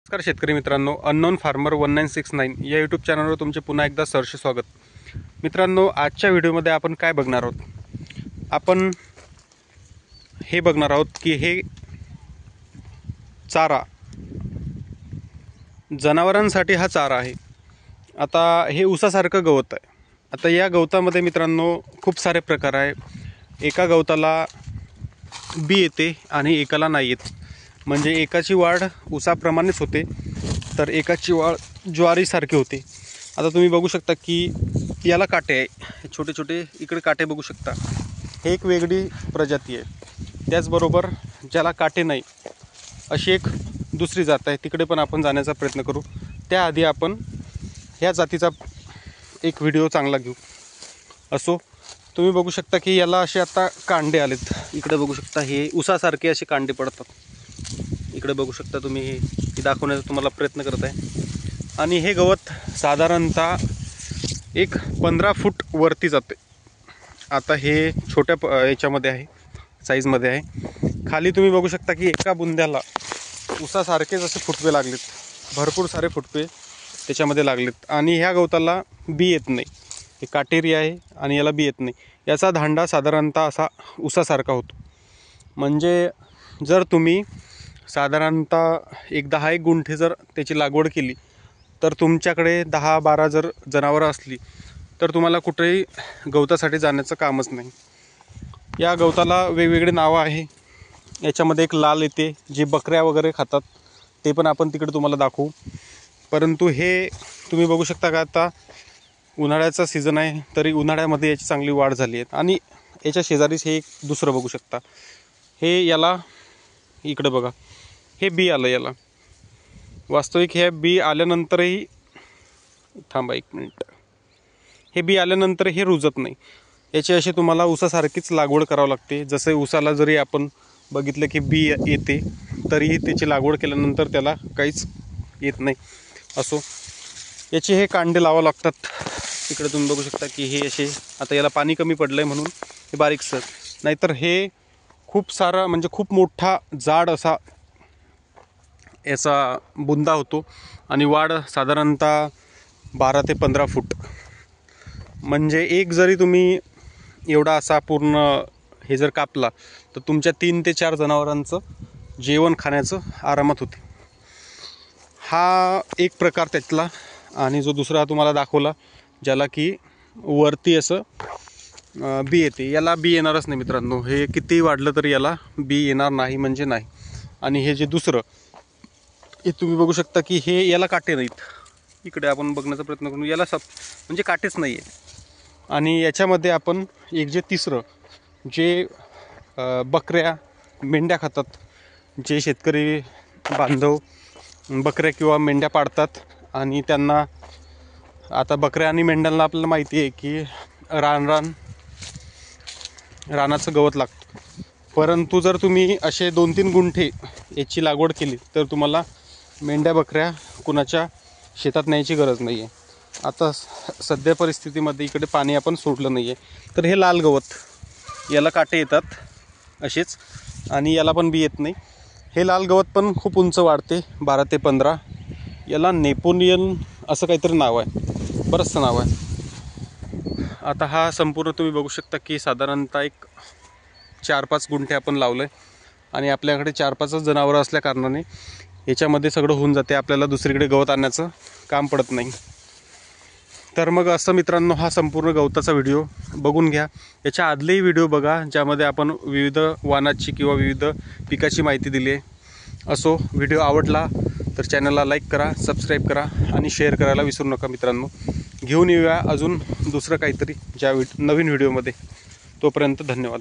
नमस्कार शेतकरी मित्रांनो, अननोन फार्मर 1969 या यूट्यूब चॅनलवर तुमचे पुन्हा एकदा सहर्ष स्वागत. मित्रांनो, आजच्या व्हिडिओमध्ये आपण काय बघणार आहोत? आपण हे बघणार आहोत की हे चारा जनावरांसाठी हा चारा आहे. आता हे ऊसासारखं गवत आहे. आता या गवतामध्ये मित्रांनो खूप सारे प्रकार आहे. एका गवताला बी येते आणि एकाला नाही येत. म्हणजे एकाची वाढ ऊसाप्रमाणेच होते तर एकाची वाढ ज्वारीसारखी होते. आता तुम्ही बघू शकता की याला काटे आहे, छोटे छोटे इकडे काटे बघू शकता. हे एक वेगळी प्रजाती आहे. त्याचबरोबर ज्याला काटे नाही अशी एक दुसरी जात आहे, तिकडे पण आपण जाण्याचा प्रयत्न करू. त्याआधी आपण ह्या जातीचा एक व्हिडिओ चांगला घेऊ. असो, तुम्ही बघू शकता की याला असे आता कांडे आलेत. इकडे बघू शकता हे ऊसासारखे असे कांडे पडतात. इकडे बघू शकता तुम्ही, हे दाखवण्याचा तुम्हाला प्रयत्न करत आहे. आणि हे गवत साधारणतः एक 15 फूट वरती जाते. आता हे छोट्या याच्यामध्ये आहे, साईजमध्ये आहे. खाली तुम्ही बघू शकता की एका बुंद्याला ऊसासारखेच असे फुटवे लागलेत. भरपूर सारे फुटवे त्याच्यामध्ये लागलेत. आणि ह्या गवताला बी येत नाही. हे काटेरी आहे आणि याला बी येत नाही. याचा धांडा साधारणतः असा ऊसासारखा होतो. म्हणजे जर तुम्ही साधारणतः एक 10-1 गुंठे जर त्याची लागवड केली तर तुमच्याकडे 10-12 जर जनावरं असली तर तुम्हाला कुठेही गवतासाठी जाण्याचं कामच नाही. या गवताला वेगवेगळे नावं आहे. याच्यामध्ये एक लाल येते, जे बकऱ्या वगैरे खातात, ते पण आपण तिकडे तुम्हाला दाखवू. परंतु हे तुम्ही बघू शकता का, आता उन्हाळ्याचा सीझन आहे तरी उन्हाळ्यामध्ये याची चांगली वाढ झाली आहे. आणि याच्या शेजारीच हे एक दुसरं बघू शकता. हे याला इकडे बघा, हे बी आलं याला. वास्तविक हे बी आल्यानंतरही थांबा 1 मिनिट, हे बी आल्यानंतर हे रुजत नाही. याची अशी तुम्हाला ऊसासारखीच लागवड करावं लागते. जसे ऊसाला जरी आपण बघितलं की बी येते तरीही त्याची लागवड केल्यानंतर त्याला काहीच येत नाही. असो, याचे हे कांडे लावावं लागतात. इकडे तुम्ही बघू शकता की हे असे, आता याला पाणी कमी पडलं आहे म्हणून हे बारीकसर, नाहीतर हे खूप सारा म्हणजे खूप मोठा जाड असा याचा बुंदा होतो. आणि वाढ साधारणतः 12 ते 15 फूट. म्हणजे एक जरी तुम्ही एवढा असा पूर्ण हे जर कापला तर तुमच्या 3 ते 4 जनावरांचं जेवण खाण्याचं आरामात होते. हा एक प्रकार त्यातला. आणि जो दुसरा तुम्हाला दाखवला, ज्याला की वरती असं बी येते, याला बी येणारच नाही मित्रांनो. हे कितीही वाढलं तरी याला बी येणार नाही म्हणजे नाही. आणि हे जे दुसरं, हे तुम्ही बघू शकता की हे याला काटे नाहीत. इकडे आपण बघण्याचा प्रयत्न करू, याला म्हणजे काटेच नाही आहे. आणि याच्यामध्ये आपण एक जे तिसरं, जे बकऱ्या मेंढ्या खातात, जे शेतकरी बांधव बकऱ्या किंवा मेंढ्या पाळतात आणि त्यांना, आता बकऱ्या आणि मेंढ्यांना आपल्याला माहिती आहे की रानाचं गवत लागतं. परंतु जर तुम्ही असे 2-3 गुंठे याची लागवड केली तर तुम्हाला मेंढ्या बकऱ्या कुणाच्या शेतात न्यायची गरज नाही आहे. आता सध्या परिस्थितीमध्ये इकडे पाणी आपण सोडलं नाही आहे. तर हे लाल गवत, याला काटे येतात असेच आणि याला पण बी येत नाही. हे लाल गवत पण खूप उंच वाढते, 12 ते 15. याला नेपोलियन असं काहीतरी नाव आहे, बरंचसं नाव आहे. आता हा संपूर्ण तुम्ही बघू शकता की साधारणतः एक 4-5 गुंठे आपण लावलं आहे. आणि आपल्याकडे 4-5 जनावरं असल्या कारणाने याच्यामध्ये सगळं होऊन जाते. आपल्याला दुसरीकडे गवत आणण्याचं काम पडत नाही. तर मग असं मित्रांनो, हा संपूर्ण गवताचा व्हिडिओ बघून घ्या. याच्या आदलेही व्हिडिओ बघा, ज्यामध्ये आपण विविध वाणाची किंवा विविध पिकाची माहिती दिली आहे. असो, व्हिडिओ आवडला तर चॅनलला लाईक करा, सबस्क्राईब करा आणि शेअर करायला विसरू नका मित्रांनो. घेऊन येऊया अजून दुसरं काहीतरी नवीन व्हिडिओमध्ये. तोपर्यंत धन्यवाद.